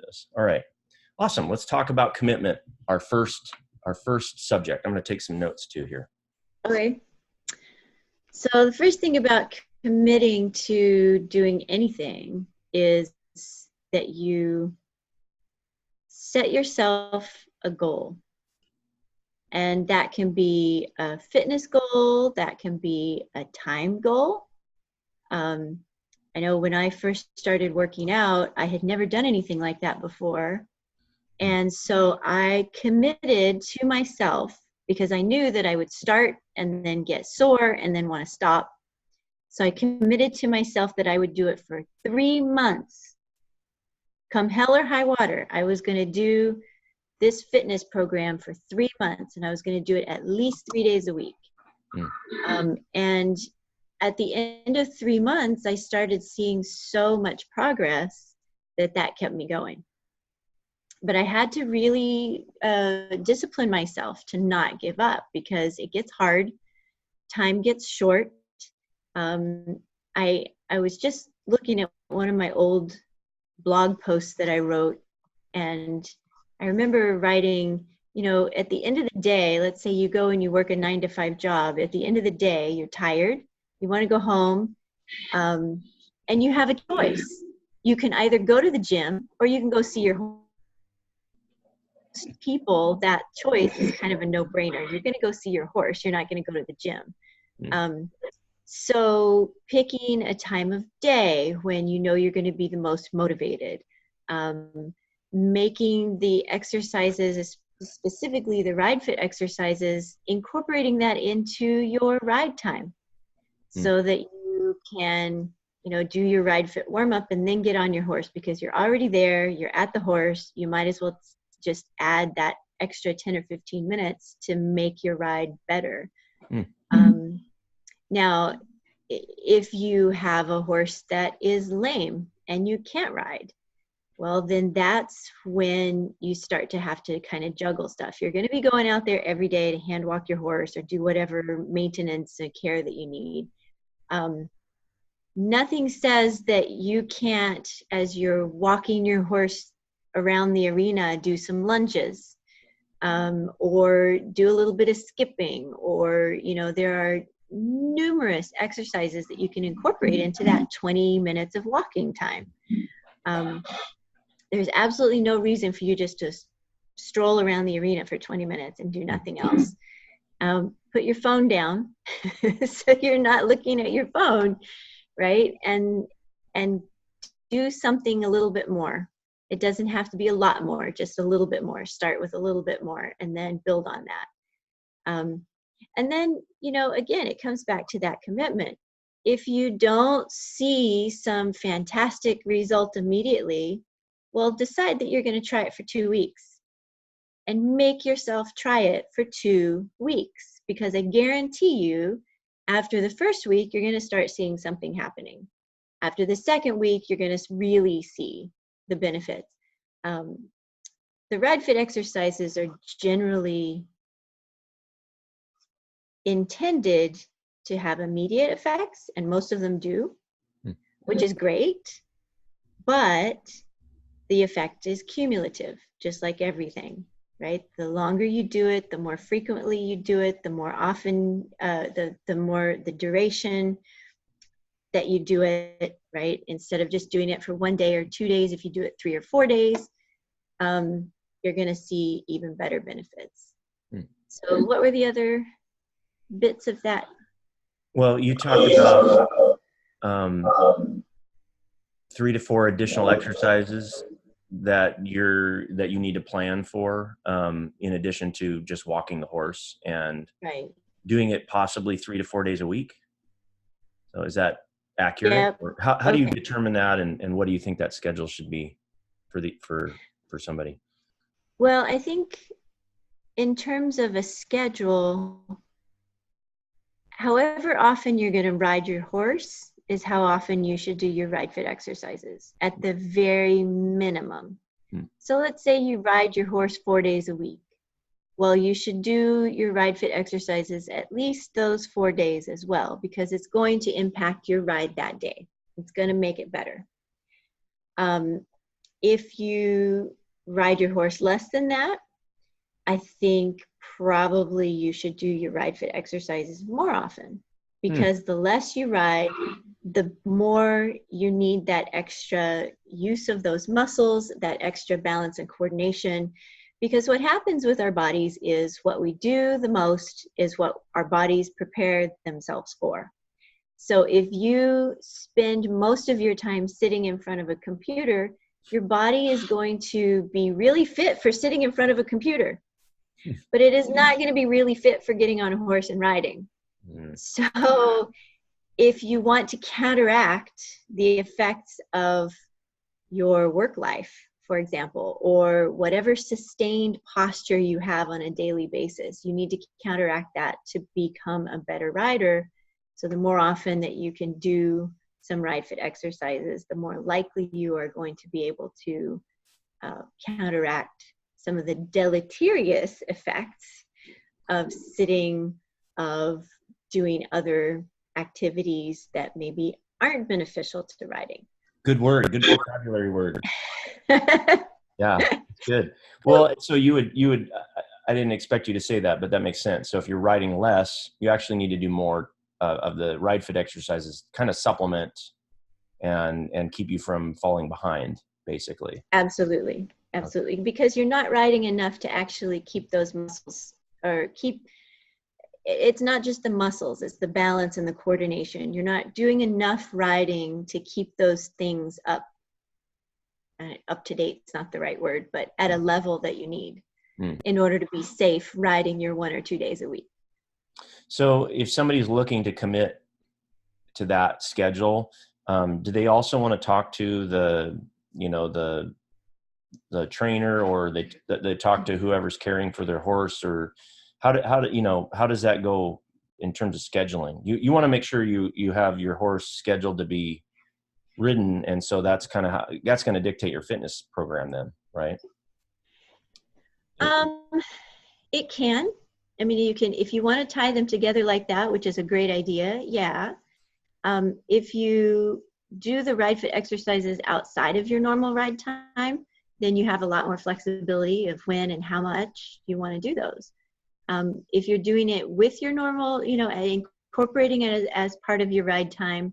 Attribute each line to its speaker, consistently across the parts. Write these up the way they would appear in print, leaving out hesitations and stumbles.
Speaker 1: this. All right. Awesome. Let's talk about commitment. Our first subject. I'm going to take some notes too here.
Speaker 2: Okay. So the first thing about committing to doing anything is that you set yourself a goal. And that can be a fitness goal, that can be a time goal. I know when I first started working out, I had never done anything like that before. And so I committed to myself because I knew that I would start and then get sore and then want to stop. So I committed to myself that I would do it for 3 months. Come hell or high water, I was going to do this fitness program for 3 months, and I was going to do it at least 3 days a week. And at the end of 3 months, I started seeing so much progress that kept me going. But I had to really discipline myself to not give up because it gets hard. Time gets short. I was just looking at one of my old blog posts that I wrote, and I remember writing, at the end of the day, let's say you go and you work a 9-to-5 job. At the end of the day, you're tired, you want to go home, and you have a choice. You can either go to the gym or you can go see your horse. People, that choice is kind of a no-brainer. You're going to go see your horse. You're not going to go to the gym. So picking a time of day when you know you're going to be the most motivated, making the exercises, specifically the Ride Fit exercises, incorporating that into your ride time so that you can, do your Ride Fit warm up and then get on your horse because you're already there, you're at the horse, you might as well just add that extra 10 or 15 minutes to make your ride better. Now, if you have a horse that is lame and you can't ride, well, then that's when you start to have to kind of juggle stuff. You're going to be going out there every day to hand walk your horse or do whatever maintenance and care that you need. Nothing says that you can't, as you're walking your horse around the arena, do some lunges or do a little bit of skipping, or, there are numerous exercises that you can incorporate into that 20 minutes of walking time. There's absolutely no reason for you just to stroll around the arena for 20 minutes and do nothing else. Put your phone down so you're not looking at your phone, right? And do something a little bit more. It doesn't have to be a lot more, just a little bit more. Start with a little bit more and then build on that. And then, again, it comes back to that commitment. If you don't see some fantastic result immediately, well, decide that you're going to try it for 2 weeks and make yourself try it for 2 weeks, because I guarantee you after the first week, you're going to start seeing something happening. After the second week, you're going to really see the benefits. The Ride Fit exercises are generally intended to have immediate effects, and most of them do, which is great, but the effect is cumulative, just like everything, right? The longer you do it, the more frequently you do it, the more often, the more the duration that you do it, right? Instead of just doing it for 1 day or 2 days, if you do it 3 or 4 days, you're going to see even better benefits. So what were the other bits of that?
Speaker 1: Well, you talked about 3 to 4 additional exercises that you need to plan for, in addition to just walking the horse, and doing it possibly 3 to 4 days a week. So is that accurate?
Speaker 2: Yep.
Speaker 1: Or how do you determine that, and what do you think that schedule should be for somebody?
Speaker 2: Well, I think in terms of a schedule, however often you're going to ride your horse is how often you should do your Ride Fit exercises at the very minimum. So let's say you ride your horse 4 days a week. Well, you should do your Ride Fit exercises at least those 4 days as well, because it's going to impact your ride that day. It's going to make it better. If you ride your horse less than that, I think probably you should do your ride fit exercises more often, because the less you ride, the more you need that extra use of those muscles, that extra balance and coordination. Because what happens with our bodies is what we do the most is what our bodies prepare themselves for. So if you spend most of your time sitting in front of a computer, your body is going to be really fit for sitting in front of a computer, but it is not going to be really fit for getting on a horse and riding. So if you want to counteract the effects of your work life, for example, or whatever sustained posture you have on a daily basis, you need to counteract that to become a better rider. So the more often that you can do some ride fit exercises, the more likely you are going to be able to counteract some of the deleterious effects of sitting, of doing other activities that maybe aren't beneficial to riding.
Speaker 1: Good word, good vocabulary word. Yeah, it's good. Well, so you would, I didn't expect you to say that, but that makes sense. So if you're riding less, you actually need to do more of the ride fit exercises, kind of supplement and keep you from falling behind, basically.
Speaker 2: Absolutely. Absolutely. Okay. Because you're not riding enough to actually keep those muscles, or it's not just the muscles, it's the balance and the coordination. You're not doing enough riding to keep those things up to date. It's not the right word, but at a level that you need in order to be safe riding your 1 or 2 days a week.
Speaker 1: So if somebody's looking to commit to that schedule, do they also want to talk to the trainer, or they talk to whoever's caring for their horse, or how does that go in terms of scheduling? You want to make sure you have your horse scheduled to be ridden, and so that's kind of that's going to dictate your fitness program then, right?
Speaker 2: It can. I mean, you can, if you want to tie them together like that, which is a great idea. Yeah. If you do the ride fit exercises outside of your normal ride time, then you have a lot more flexibility of when and how much you want to do those. If you're doing it with your normal, incorporating it as part of your ride time,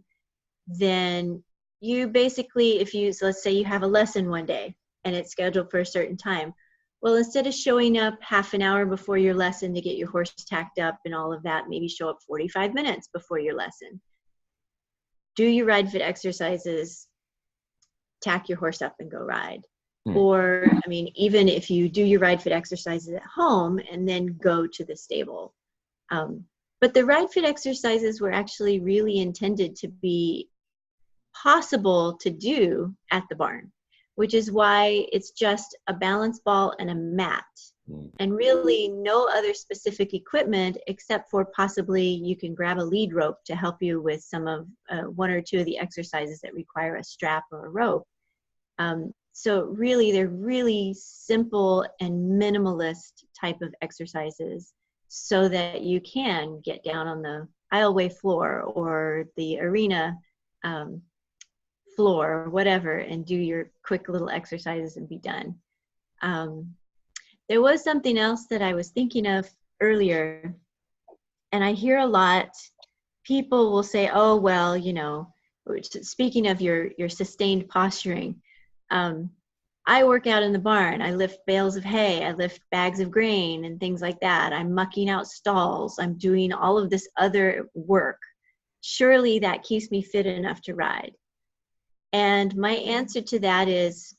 Speaker 2: then you basically, so let's say you have a lesson one day and it's scheduled for a certain time. Well, instead of showing up half an hour before your lesson to get your horse tacked up and all of that, maybe show up 45 minutes before your lesson. Do your ride fit exercises, tack your horse up and go ride. Or, I mean, even if you do your ride fit exercises at home and then go to the stable. But the ride fit exercises were actually really intended to be possible to do at the barn, which is why it's just a balance ball and a mat, and really no other specific equipment except for possibly you can grab a lead rope to help you with some of 1 or 2 of the exercises that require a strap or a rope. So really, they're really simple and minimalist type of exercises so that you can get down on the aisleway floor or the arena floor or whatever and do your quick little exercises and be done. There was something else that I was thinking of earlier, and I hear a lot, people will say, oh, well, speaking of your sustained posturing, I work out in the barn. I lift bales of hay. I lift bags of grain and things like that. I'm mucking out stalls. I'm doing all of this other work. Surely that keeps me fit enough to ride. And my answer to that is,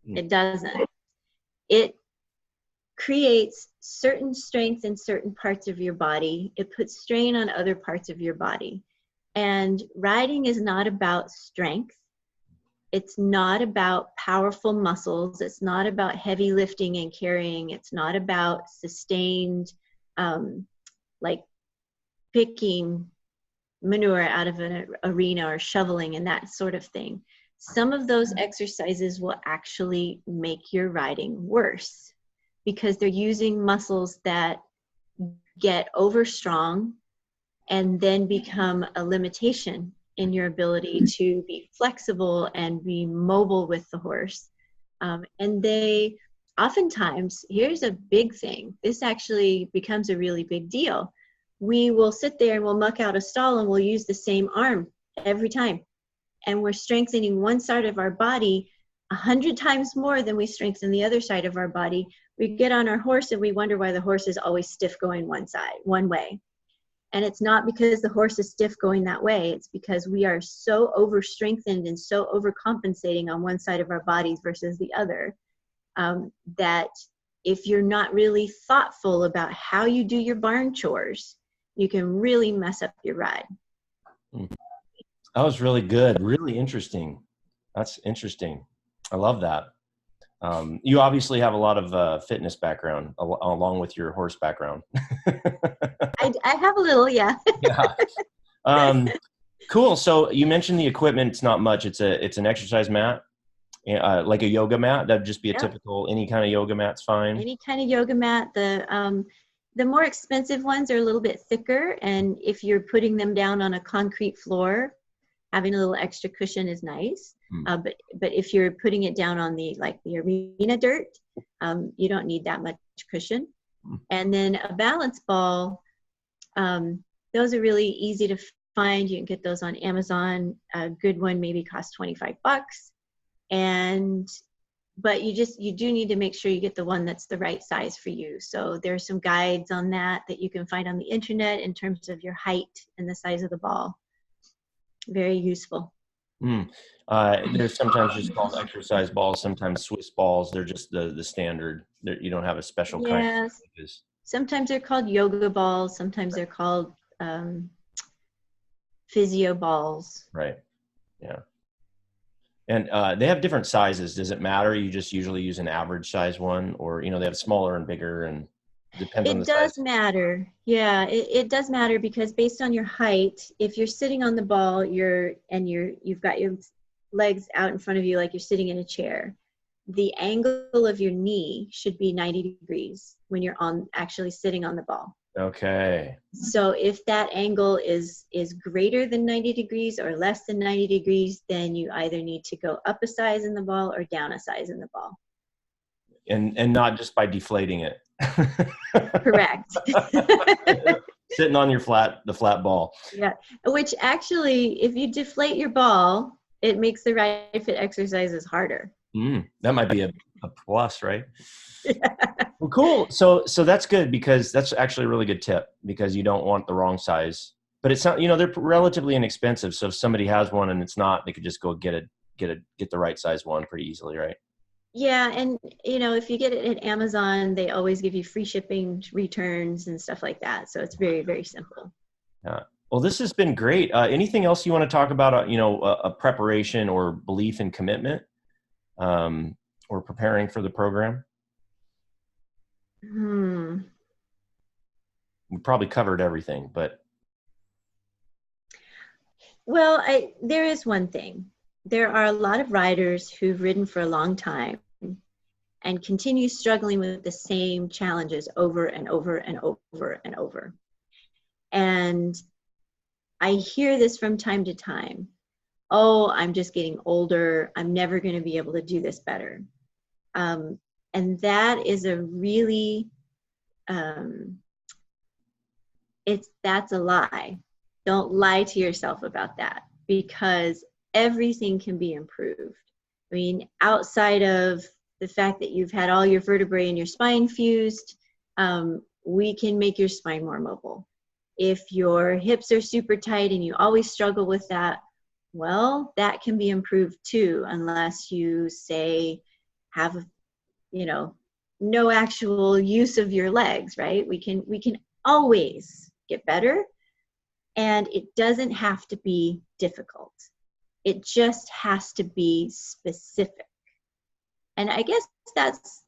Speaker 2: it doesn't. It creates certain strength in certain parts of your body. It puts strain on other parts of your body. And riding is not about strength. It's not about powerful muscles. It's not about heavy lifting and carrying. It's not about sustained, like picking manure out of an arena or shoveling and that sort of thing. Some of those exercises will actually make your riding worse because they're using muscles that get overstrong and then become a limitation in your ability to be flexible and be mobile with the horse. And they oftentimes, here's a big thing, this actually becomes a really big deal. We will sit there and we'll muck out a stall and we'll use the same arm every time. And we're strengthening one side of our body 100 times more than we strengthen the other side of our body. We get on our horse and we wonder why the horse is always stiff going one way. And it's not because the horse is stiff going that way. It's because we are so over-strengthened and so overcompensating on one side of our bodies versus the other, that if you're not really thoughtful about how you do your barn chores, you can really mess up your ride.
Speaker 1: That was really good. Really interesting. That's interesting. I love that. You obviously have a lot of fitness background along with your horse background.
Speaker 2: I have a little, yeah.
Speaker 1: Yeah. Cool. So you mentioned the equipment. It's not much. It's an exercise mat, like a yoga mat. That'd just be a typical, any kind of yoga mat's fine.
Speaker 2: Any kind of yoga mat. The more expensive ones are a little bit thicker, and if you're putting them down on a concrete floor, having a little extra cushion is nice. But if you're putting it down on the arena dirt, you don't need that much cushion. And then a balance ball, those are really easy to find. You can get those on Amazon. A good one maybe costs $25. But you do need to make sure you get the one that's the right size for you. So there's some guides on that you can find on the internet in terms of your height and the size of the ball. Very useful.
Speaker 1: They're sometimes just called exercise balls, sometimes Swiss balls. They're just the standard. You don't have a special kind.
Speaker 2: Yes. Sometimes they're called yoga balls. Sometimes they're called physio balls.
Speaker 1: Right. Yeah. And they have different sizes. Does it matter? You just usually use an average size one, or they have smaller and bigger, and depends on the size.
Speaker 2: It does matter. Yeah, it does matter, because based on your height, if you're sitting on the ball, you've got your legs out in front of you like you're sitting in a chair, the angle of your knee should be 90 degrees when you're actually sitting on the ball.
Speaker 1: Okay.
Speaker 2: So if that angle is greater than 90 degrees or less than 90 degrees, then you either need to go up a size in the ball or down a size in the ball.
Speaker 1: And not just by deflating it.
Speaker 2: Correct.
Speaker 1: Sitting on the flat ball.
Speaker 2: Yeah, which actually, if you deflate your ball, it makes the Ride Fit exercises harder.
Speaker 1: That might be a plus, right?
Speaker 2: Yeah.
Speaker 1: Well, cool. So that's good, because that's actually a really good tip, because you don't want the wrong size. But it's not, they're relatively inexpensive. So if somebody has one and it's not, they could just go get the right size one pretty easily, right?
Speaker 2: Yeah, and if you get it at Amazon, they always give you free shipping, returns, and stuff like that. So it's very, very simple.
Speaker 1: Yeah. Well, this has been great. Anything else you want to talk about? A preparation or belief and commitment, or preparing for the program? We probably covered everything, but.
Speaker 2: Well, there is one thing. There are a lot of riders who've ridden for a long time and continue struggling with the same challenges over and over and over and over. And I hear this from time to time. Oh, I'm just getting older. I'm never going to be able to do this better. And that is a really, that's a lie. Don't lie to yourself about that, because everything can be improved. I mean, outside of the fact that you've had all your vertebrae in your spine fused, we can make your spine more mobile. If your hips are super tight and you always struggle with that, well, that can be improved too, unless you say have, no actual use of your legs, right? We can always get better, and it doesn't have to be difficult. It just has to be specific. And I guess that's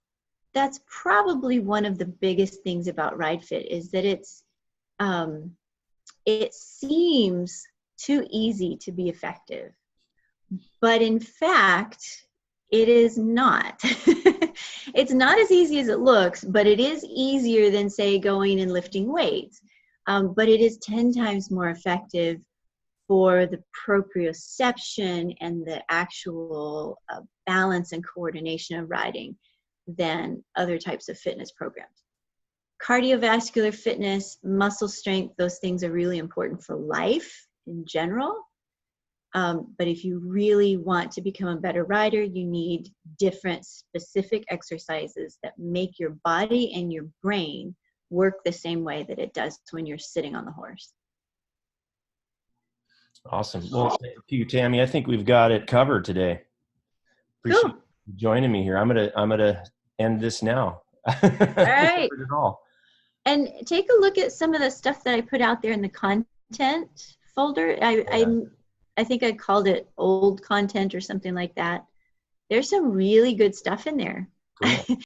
Speaker 2: probably one of the biggest things about Ride Fit, is that it seems too easy to be effective. But in fact, it is not. It's not as easy as it looks, but it is easier than, say, going and lifting weights. But it is 10 times more effective for the proprioception and the actual balance and coordination of riding than other types of fitness programs. Cardiovascular fitness, muscle strength, those things are really important for life in general. But if you really want to become a better rider, you need different specific exercises that make your body and your brain work the same way that it does when you're sitting on the horse.
Speaker 1: Awesome. Well, thank you, Tammy. I think we've got it covered today. Appreciate you joining me here. I'm gonna end this now.
Speaker 2: All right. And take a look at some of the stuff that I put out there in the content folder. I think I called it old content or something like that. There's some really good stuff in there. Cool.